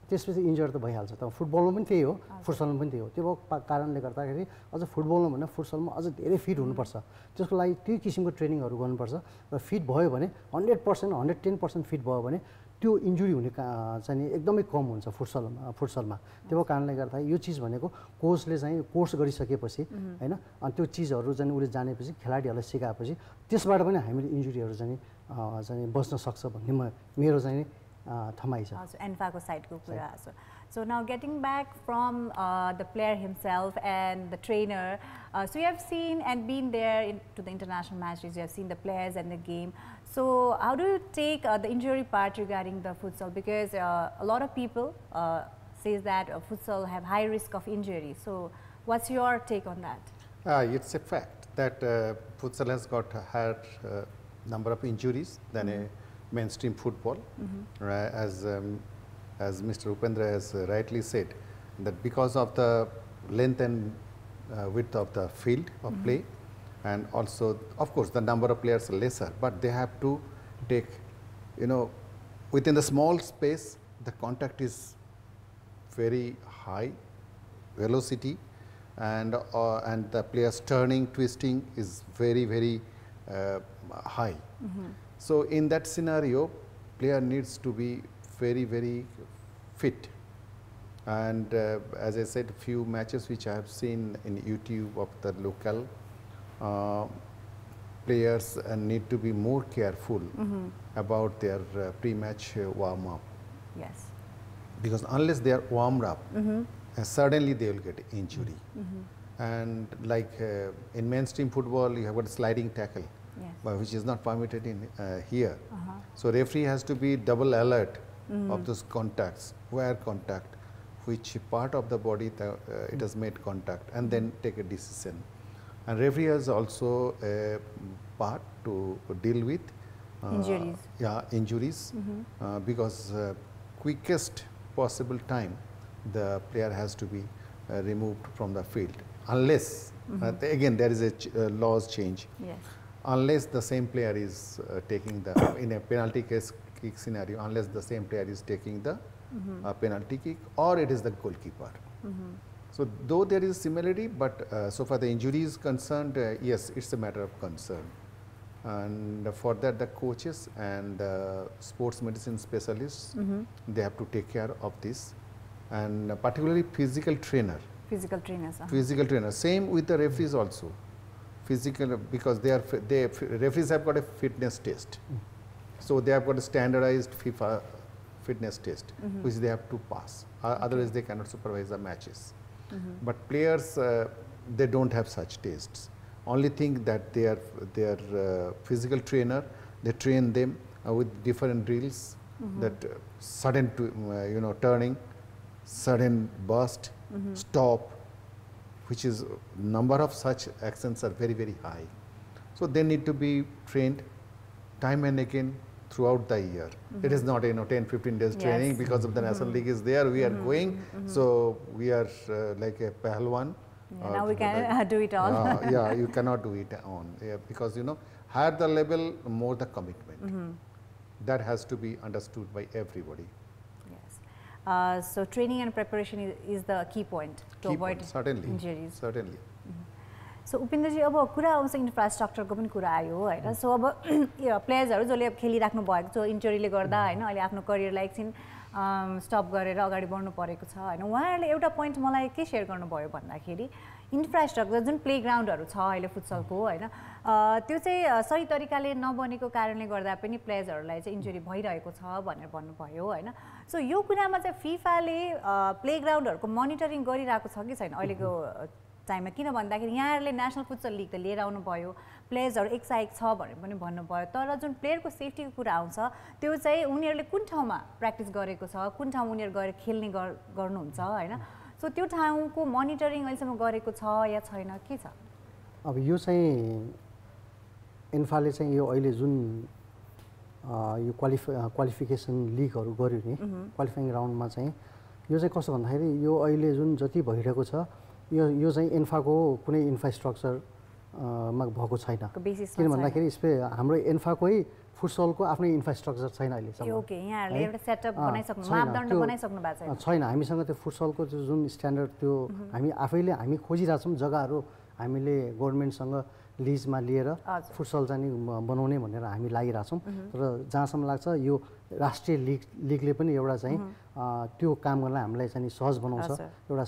त्यसपछि इन्जर त भइहाल्छ त फुटबलमा पनि त्यही हो फुटसलमा पनि त्यही हो त्यो कारणले गर्दाखेरि अझ फुटबलमा भन्दा फुटसलमा अझ धेरै फिट हुनुपर्छ त्यसको लागि त्यो किसिमको ट्रेनिङहरू गर्नुपर्छ र फिट भयो भने 100% 110% फिट भयो भने त्यो इन्जुरी हुने चाहिँ नि एकदमै कम हुन्छ फुटसलमा त्यो कारणले गर्दा यो चिज भनेको कोचले चाहिँ कोर्स गरिसकेपछि होइन अनि त्यो चिजहरू चाहिँ उसले जानेपछि खेलाडीहरूलाई सिकाएपछि त्यसबाट पनि हामीले इन्जुरीहरू चाहिँ बच्न सक्छ भन्ने मेरो चाहिँ थमाइ छ एन्फाको साइडको कुरा So now getting back from the player himself and the trainer, so you have seen and been there to the international matches, you have seen the players and the game. So how do you take the injury part regarding the futsal? Because a lot of people says that futsal have high risk of injury. So what's your take on that? It's a fact that futsal has got had number of injuries than a mainstream football, as Mr. Upendra has rightly said, that because of the length and width of the field of play, and also, of course, the number of players are lesser, but they have to take, within the small space, the contact is very high, velocity, and the players turning, twisting is very, very high. So in that scenario, player needs to be very, very fit. And as I said, few matches which I have seen in YouTube of the local players need to be more careful about their pre-match warm-up. Yes. Because unless they are warmed up, suddenly they will get injury. And like in mainstream football, you have got sliding tackle, which is not permitted in here. So referee has to be double alert of those contacts, where contact, which part of the body it has made contact, and then take a decision. And referee has also a part to deal with injuries. Injuries, because quickest possible time the player has to be removed from the field, unless again there is a laws change. Yes. Unless the same player is taking the in a penalty kick scenario, unless the same player is taking the penalty kick, or it is the goalkeeper. So though there is similarity, but so far the injury is concerned, yes, it's a matter of concern. And for that, the coaches and sports medicine specialists, they have to take care of this. and particularly physical trainer. Physical trainers. Physical trainer. Same with the referees also. Physical, because referees have got a fitness test. So they have got a standardized FIFA fitness test, which they have to pass. Otherwise, they cannot supervise the matches. But players, they don't have such tests. Only thing that their physical trainer, they train them with different drills, that sudden turning, sudden burst, stop, which is number of such actions are very, very high. So they need to be trained time and again throughout the year. It is not 10-15 days training because of the National League is there. We are going, so we are like a Pahalwan. Now we can do it all. Yeah, you cannot do it on because higher the level, more the commitment. That has to be understood by everybody. Yes. So training and preparation is the key point to avoid injuries. Certainly. So उपेन्द्रजी अब कुरा आउँछ इन्फ्रास्ट्रक्चरको पनि कुरा आयो होइन so अब प्लेयर्सहरू जसले अब खेलिराख्नु भएको छ इन्जरीले गर्दा होइन अहिले आफ्नो करियरलाई एकछिन स्टप गरेर अगाडि बढ्नु परेको छ होइन उहाँहरूले एउटा पोइन्ट मलाई के सेयर गर्नुभयो भन्दाखेरि इन्फ्रास्ट्रक्चर जुन प्लेग्राउन्डहरू छ अहिले फुटसलको होइन त्यो चाहिँ सही तरिकाले नबनेको कारणले गर्दा पनि प्लेयर्सहरूलाई चाहिँ इन्जुरी भइरहेको छ भनेर भन्नुभयो होइन सो यो कुरामा चाहिँ फिफाले प्लेग्राउन्डहरूको मोनिटरिङ गरिरहेको छ कि छैन अहिलेको टाइममा किन भन्दाखेरि यहाँहरूले नेसनल फुटसल लिग त लिएर आउनुभयो प्लेयर्सहरू एकसाइक छ भनेर पनि भन्नुभयो तर जुन प्लेयरको सेफ्टीको कुरा आउँछ त्यो चाहिँ उनीहरूले कुन ठाउँमा प्र्याक्टिस गरेको छ कुन ठाउँ उनीहरू गएर खेल्ने गर्नुहुन्छ होइन सो त्यो ठाउँको मोनिटरिङ अहिलेसम्म गरेको छ या छैन के छ अब यो चाहिँ इन्फाले चाहिँ यो अहिले जुन यो क्वालिफिकेसन लिगहरू गर्यो नि क्वालिफाइङ राउन्डमा चाहिँ यो चाहिँ कस्तो भन्दाखेरि यो अहिले जुन जति भइरहेको छ यो चाहिँ इन्फाको कुनै इन्फ्रास्ट्रक्चरमा भएको छैन किन भन्दाखेरि हाम्रो इन्फाकै फुटसलको आफ्नै इन्फ्रास्ट्रक्चर छैन अहिलेसम्म छैन हामीसँग त्यो फुटसलको जुन स्ट्यान्डर्ड त्यो हामी खोजिरहेछौँ जग्गाहरू हामीले गभर्मेन्टसँग लिजमा लिएर फुटसल चाहिँ बनाउने भनेर हामी लागिरहेछौँ तर जहाँसम्म लाग्छ यो राष्ट्रिय लिगले पनि एउटा चाहिँ त्यो काम गर्न हामीलाई चाहिँ सहज बनाउँछ एउटा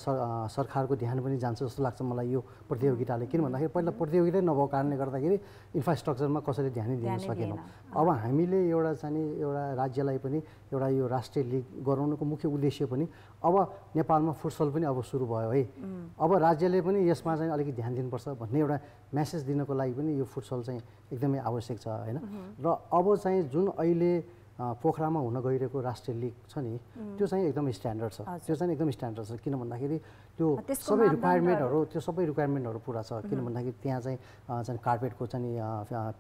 सरकारको ध्यान पनि जान्छ जस्तो लाग्छ मलाई यो प्रतियोगिताले किन भन्दाखेरि पहिला प्रतियोगितै नभएको कारणले गर्दाखेरि इन्फ्रास्ट्रक्चरमा कसैले ध्यानै दिन सकेनौँ अब हामीले एउटा चाहिँ एउटा राज्यलाई पनि एउटा यो राष्ट्रिय लिग गराउनुको मुख्य उद्देश्य पनि अब नेपालमा फुटसल पनि अब सुरु भयो है अब राज्यले पनि यसमा चाहिँ अलिकति ध्यान दिनुपर्छ भन्ने एउटा मेसेज दिनको लागि पनि यो फुटसल चाहिँ एकदमै आवश्यक छ होइन र अब चाहिँ जुन अहिले पोखरामा हुन गइरहेको राष्ट्रिय लिग छ नि त्यो चाहिँ एकदम स्ट्यान्डर्ड छ त्यो चाहिँ एकदम स्ट्यान्डर्ड छ किन भन्दाखेरि त्यो सबै रिक्वायरमेन्टहरू पुरा छ किन भन्दाखेरि त्यहाँ चाहिँ कार्पेटको चाहिँ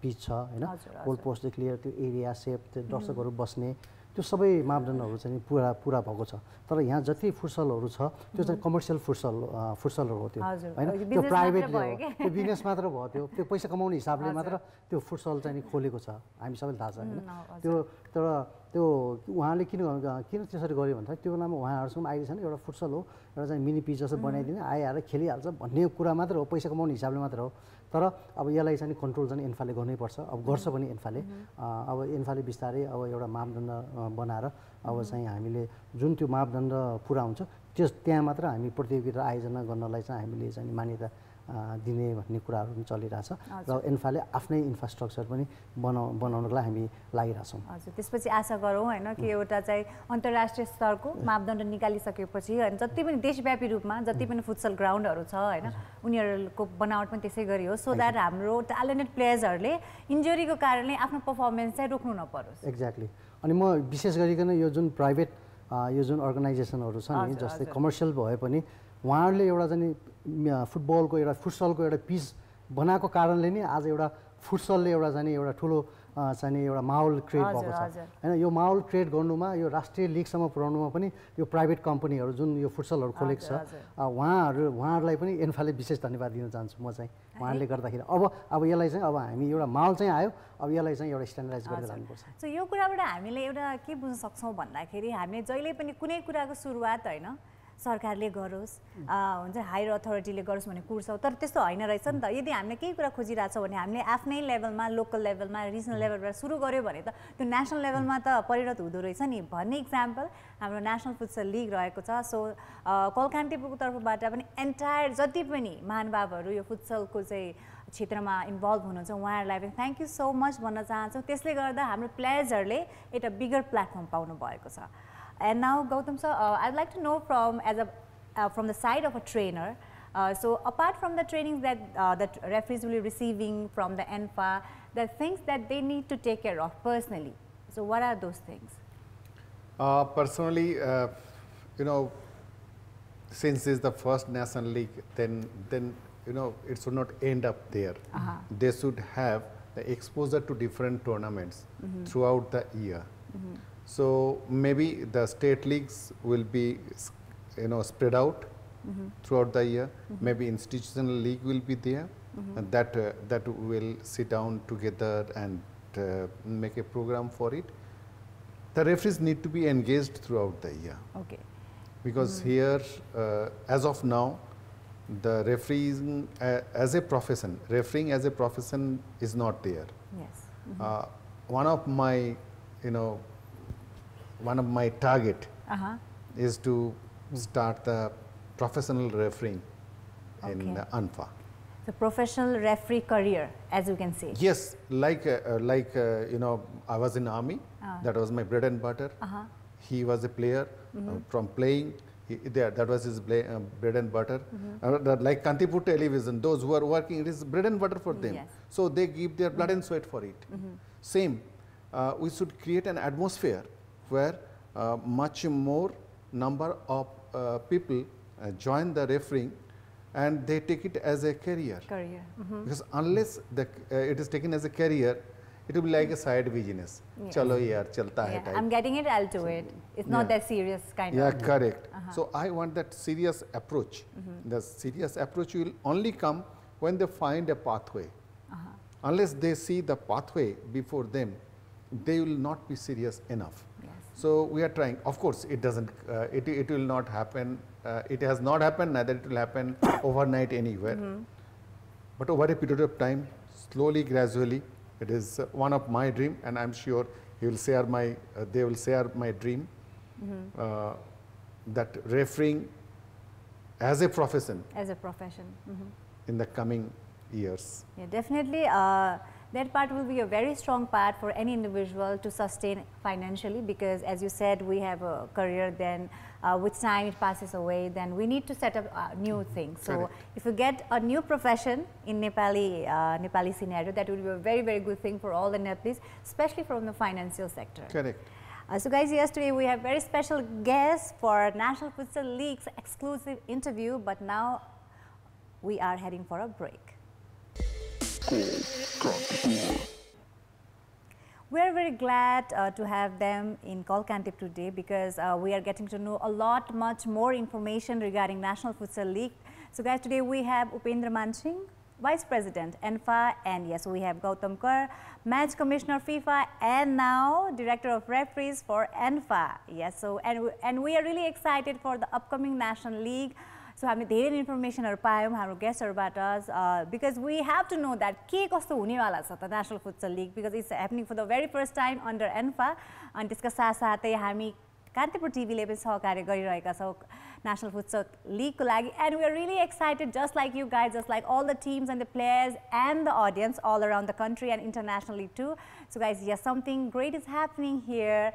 पिच छ होइन गोल पोस्टदेखि लिएर त्यो एरिया सेप त्यो दर्शकहरू बस्ने त्यो सबै मापदण्डहरू चाहिँ पुरा भएको छ तर यहाँ जति फुटसलहरू छ त्यो चाहिँ कमर्सियल फुटसलहरू हो त्यो होइन त्यो प्राइभेट त्यो बिजनेस मात्र भयो त्यो पैसा कमाउने हिसाबले मात्र त्यो फुटसल चाहिँ खोलेको छ हामी सबैलाई थाहा छ होइन त्यो उहाँले किन त्यसरी गर्यो भन्दाखेरि त्यो बेलामा उहाँहरूसँग अहिले छैन एउटा फुटसल हो एउटा चाहिँ मिनी पिच जस्तो बनाइदिने आएर खेलिहाल्छ भन्ने कुरा मात्र हो पैसा कमाउने हिसाबले मात्र हो तर अब यसलाई चाहिँ कन्ट्रोल चाहिँ इन्फाले गर्नैपर्छ अब गर्छ पनि इन्फाले अब इन्फाले बिस्तारै अब एउटा मापदण्ड बनाएर अब चाहिँ हामीले जुन त्यो मापदण्ड पुरा हुन्छ त्यहाँ मात्र हामी प्रतियोगिता आयोजना गर्नलाई चाहिँ हामीले चाहिँ मान्यता दिने भन्ने कुराहरू पनि चलिरहेछ र इन्फाले आफ्नै इन्फ्रास्ट्रक्चर पनि बनाउनको लागि हामी लागिरहेछौँ हजुर त्यसपछि आशा गरौँ होइन कि एउटा चाहिँ अन्तर्राष्ट्रिय स्तरको मापदण्ड निकालिसकेपछि होइन जति पनि देशव्यापी रूपमा जति पनि फुटसल ग्राउन्डहरू छ होइन उनीहरूको बनावट पनि त्यसै गरी हो सो द्याट हाम्रो ट्यालेन्टेड प्लेयर्सहरूले इन्जुरीको कारणले आफ्नो पर्फर्मेन्स चाहिँ रोक्नु नपरोस् एक्ज्याक्टली अनि म विशेष गरिकन यो जुन प्राइभेट यो जुन अर्गनाइजेसनहरू छ नि जस्तै कमर्सियल भए पनि उहाँहरूले एउटा चाहिँ फुटबलको एउटा फुटसलको एउटा पिच बनाएको कारणले नै आज एउटा फुटसलले एउटा चाहिँ एउटा ठुलो चाहिँ एउटा माहौल क्रिएट भएको छ होइन यो माहौल क्रिएट गर्नुमा यो राष्ट्रिय लिगसम्म पुर्याउनुमा पनि यो प्राइभेट कम्पनीहरू जुन यो फुटसलहरू खोलेको छ उहाँहरूलाई पनि इन्फाले विशेष धन्यवाद दिन चाहन्छु म चाहिँ उहाँहरूले गर्दाखेरि अब यसलाई चाहिँ अब हामी एउटा माहौल चाहिँ आयो अब यसलाई चाहिँ एउटा स्ट्यान्डर्डाइज गरेर लानुपर्छ सो यो कुराबाट हामीले एउटा के बुझ्न सक्छौँ भन्दाखेरि हामीले जहिले पनि कुनै कुराको सुरुवात होइन सरकारले गरोस् हुन्छ हायर अथोरिटीले गरोस् भने कुर्छौँ तर त्यस्तो होइन रहेछ नि त यदि हामीले केही कुरा खोजिरहेछौँ भने हामीले आफ्नै लेभलमा लोकल लेभलमा रिजनल लेभलबाट सुरु गऱ्यो भने त त्यो नेसनल लेभलमा त परिणत हुँदो रहेछ नि भन्ने इक्जाम्पल हाम्रो नेसनल फुटसल लिग रहेको छ सो कलकान्तिपुरको तर्फबाट पनि एन्टायर जति पनि महानुभावहरू यो फुटसलको चाहिँ क्षेत्रमा इन्भल्भ हुनुहुन्छ उहाँहरूलाई पनि थ्याङ्क यू सो मच भन्न चाहन्छौँ त्यसले गर्दा हाम्रो प्लेयर्सहरूले एउटा बिगर प्लेटफर्म पाउनु भएको छ And now, Gautam sir, I'd like to know from from the side of a trainer. So, apart from the trainings that referees will be receiving from the NFA, the things that they need to take care of personally. So, what are those things? Personally, you know, since this is the first national league, then you know it should not end up there. They should have the exposure to different tournaments throughout the year. So maybe the state leagues will be, you know, spread out throughout the year. Maybe institutional league will be there, and that will sit down together and make a program for it. The referees need to be engaged throughout the year. Okay. Because here, as of now, the refereeing as a profession, refereeing as a profession is not there. Yes. One of my, you know, one of my target is to start the professional refereeing in ANFA. The professional referee career, as you can say. Yes, like you know, I was in army. That was my bread and butter. He was a player. From playing, that was his bread and butter. Like Kantipur Television, those who are working, it is bread and butter for them. Yes. So they give their blood and sweat for it. Same, we should create an atmosphere where much more number of people join the refereeing and they take it as a career. Because unless it is taken as a career, it will be like a side business. Chalo yaar, chalta hai type. I'm getting it, I'll do it. It's not that serious kind of. Yeah, correct. So I want that serious approach. The serious approach will only come when they find a pathway. Unless they see the pathway before them, they will not be serious enough. So we are trying. Of course, it doesn't. It will not happen. It has not happened. Neither it will happen overnight anywhere. But over a period of time, slowly, gradually, it is one of my dream, and I'm sure he will share my. They will share my dream. That refereeing as a profession. As a profession. In the coming years. Yeah, definitely. That part will be a very strong part for any individual to sustain financially because as you said, we have a career, then with time it passes away, then we need to set up new things. So if you get a new profession in Nepali scenario, that will be a very, very good thing for all the Nepalis, especially from the financial sector. Correct. So guys, yesterday we have very special guests for National Futsal League's exclusive interview, but now we are heading for a break. We are very glad to have them in Kolkantip today because we are getting to know a lot, much more information regarding National Futsal League. So guys, today we have Upendra Manching, Vice President, NFA, and yes, we have Gautam Kar, Match Commissioner, FIFA, and now Director of Referees for NFA. Yes, so and we are really excited for the upcoming National League. So हामी धेरै इन्फर्मेसनहरु पायौं हाम्रो गेस्टहरुबाट because we have to know that के कस्तो हुनेवाला छ त national futsal league because it's happening for the very first time under NFA अनि त्यसका साथसाथै हामी कान्तिपुर टिभीले पनि सहकार्य गरिरहेका छौं नेशनल फुटसल लीगको लागि and we are really excited just like you guys, just like all the teams and the players and the audience all around the country and internationally too. So guys, yes, something great is happening here.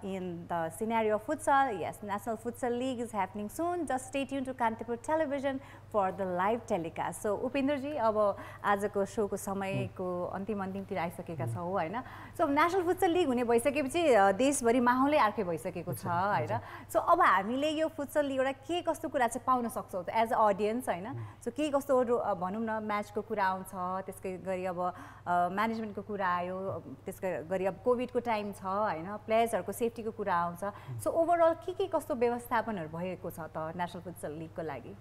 In the scenario of futsal, yes, National Futsal League is happening soon. Just stay tuned to Kantipur Television for the live telecast. So, Upendra ji, अब आजको शोको समयको अन्तिमतिर आइसकेका छौं हैन. So, National Futsal League हुने भइसकेपछि देशभरि माहौलै अर्कै भइसकेको छ हैन. So, अब हामीले यो फुटसल लीगबाट के कस्तो कुरा चाहिँ पाउन सक्छौं त एज अ ऑडियन्स हैन. So, के कस्तो भनौं न म्याचको कुरा आउँछ, त्यसकै गरी अब म्यानेजमेन्टको कुरा आयो, त्यसकै गरी अब कोभिडको टाइम छ हैन. प्लेयर्सहरुको सेफ्टीको कुरा आउँछ. सो ओभरअल के कस्तो व्यवस्थापनहरु भएको छ त नेशनल फुटसल लीगको लागि?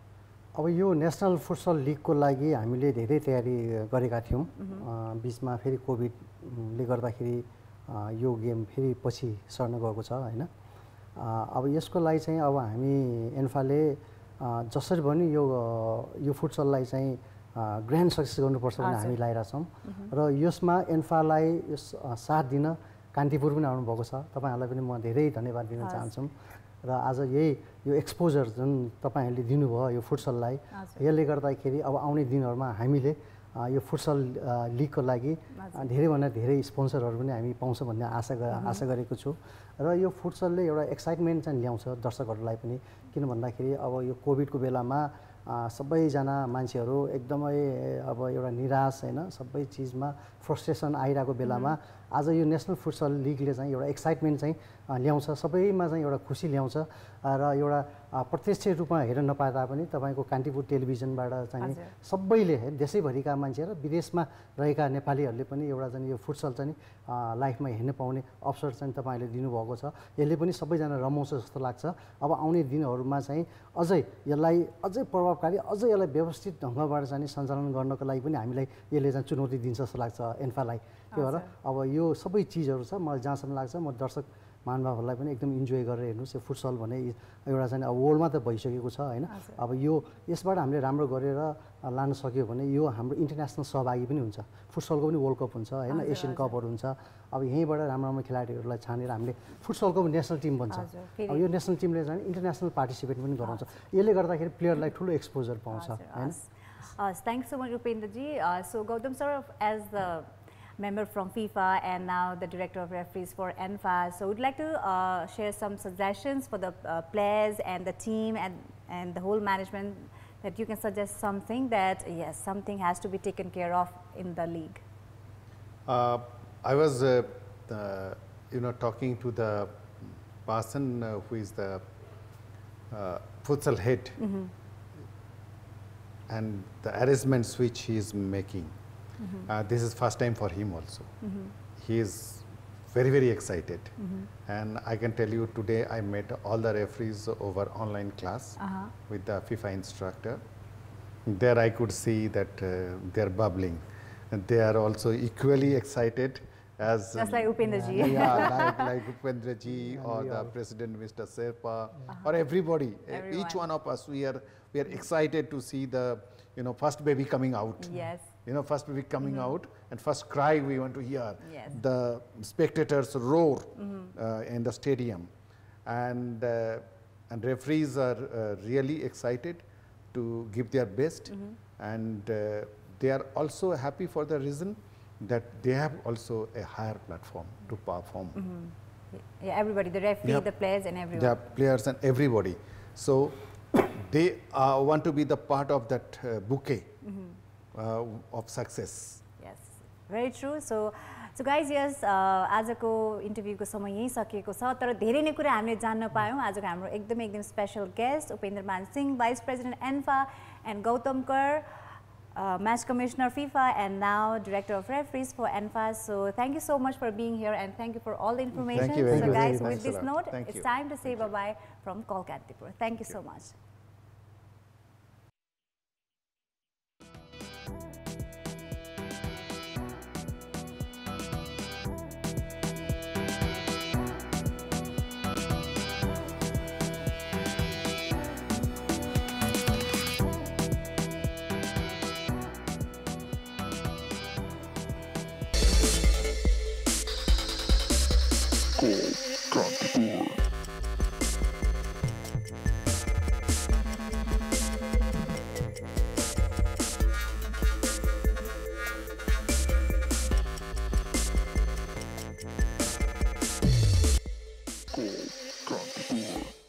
अब यो नेशनल फुटसल लीगको लागि हामीले धेरै तयारी गरेका थियौं. बीचमा फेरि कोभिडले गर्दाखेरि यो गेम फेरि पछि सर्न गएको छ हैन. अब यसको लागि चाहिँ अब हामी एन्फाले जसरी पनि यो फुटसललाई चाहिँ ग्रान्ड सक्सेस गर्नुपर्छ भनेर हामी लागिरहेछौँ र यसमा एन्फालाई साथ दिन कान्तिपुर पनि आउनुभएको छ। तपाईँहरूलाई पनि म धेरै धन्यवाद दिन चाहन्छु र आज यो एक्सपोजर जुन तपाईँहरूले दिनुभयो यो फुटसललाई, यसले गर्दाखेरि अब आउने दिनहरूमा हामीले यो फुटसल लिगको लागि धेरैभन्दा धेरै स्पोन्सरहरू पनि हामी पाउँछ भन्ने आशा गरेको छु र यो फुटसलले एउटा एक्साइटमेन्ट चाहिँ ल्याउँछ दर्शकहरूलाई पनि। किन भन्दाखेरि अब यो कोभिडको बेलामा सबैजना मान्छेहरू एकदमै अब एउटा निराश होइन, सबै चिजमा फ्रस्ट्रेसन आइरहेको बेलामा आज यो नेसनल फुटसल लिगले चाहिँ एउटा एक्साइटमेन्ट चाहिँ ल्याउँछ, सबैमा चाहिँ एउटा खुसी ल्याउँछ र एउटा प्रत्यक्ष रूपमा हेर्न नपाए तापनि तपाईँको कान्तिपुर टेलिभिजनबाट चाहिँ सबैले देशैभरिका मान्छे र विदेशमा रहेका नेपालीहरूले पनि एउटा चाहिँ यो फुटसल चाहिँ लाइफमा हेर्न पाउने अवसर चाहिँ तपाईँहरूले दिनुभएको छ। यसले पनि सबैजना रमाउँछ जस्तो लाग्छ। अब आउने दिनहरूमा चाहिँ यसलाई अझै प्रभावकारी, अझै यसलाई व्यवस्थित ढङ्गबाट चाहिँ सञ्चालन गर्नको लागि पनि हामीलाई यसले चाहिँ चुनौती दिन्छ जस्तो लाग्छ एन्फालाई। त्यही भएर अब यो सबै चिजहरू छ, मलाई जहाँसम्म लाग्छ म दर्शक महानुभावहरूलाई पनि एकदम इन्जोय गरेर हेर्नुहोस्। यो फुटसल भने एउटा चाहिँ अब वर्ल्डमा त भइसकेको छ होइन। अब यसबाट हामीले राम्रो गरेर लान सक्यो भने यो हाम्रो इन्टरनेसनल सहभागी पनि हुन्छ। फुटसलको पनि वर्ल्ड कप हुन्छ होइन, एसियन कपहरू हुन्छ। अब यहीँबाट राम्रो राम्रो खेलाडीहरूलाई छानेर हामीले फुटसलको पनि नेसनल टिम बन्छ। अब यो नेसनल टिमले चाहिँ इन्टरनेसनल पार्टिसिपेट पनि गराउँछ। यसले गर्दाखेरि प्लेयरलाई ठुलो एक्सपोजर पाउँछ होइन। Thanks so much, Upendraji. So Gautam sir, as the member from FIFA and now the director of referees for ENFA, so would like to share some suggestions for the players and the team and the whole management, that you can suggest something that yes, something has to be taken care of in the league. I was talking to the person who is the futsal head, and the arrangements which he is making. This is first time for him also. He is very, very excited. And I can tell you today I met all the referees over online class with the FIFA instructor. There I could see that they are bubbling. And they are also equally excited as just like Upendraji. Yeah, like Upendraji or the president, Mr. Serpa, or everybody. Each one of us, we are excited to see the first baby coming out. Yes. First baby coming out, and first cry we want to hear. Yes. The spectators roar in the stadium, and referees are really excited to give their best, and they are also happy for the reason that they have also a higher platform to perform. Yeah, everybody, the referee, the players and everyone. The players and everybody. So they want to be the part of that bouquet of success. Yes, very true. So guys, yes, आजको इन्टरभ्यूको समय यही सकिएको छ, तर धेरै नै कुरा हामीले जान्न पायौँ। आजको हाम्रो एकदम special guest Upendraman Singh, vice president ANFA, and Gautam Kar, match commissioner FIFA and now director of referees for ENFA. So thank you so much for being here and thank you for all the information. Thank you very so much. guys, Thanks with this note, it's you. time to say bye-bye from Kolkatipur. Thank you so much. Kolkatipur.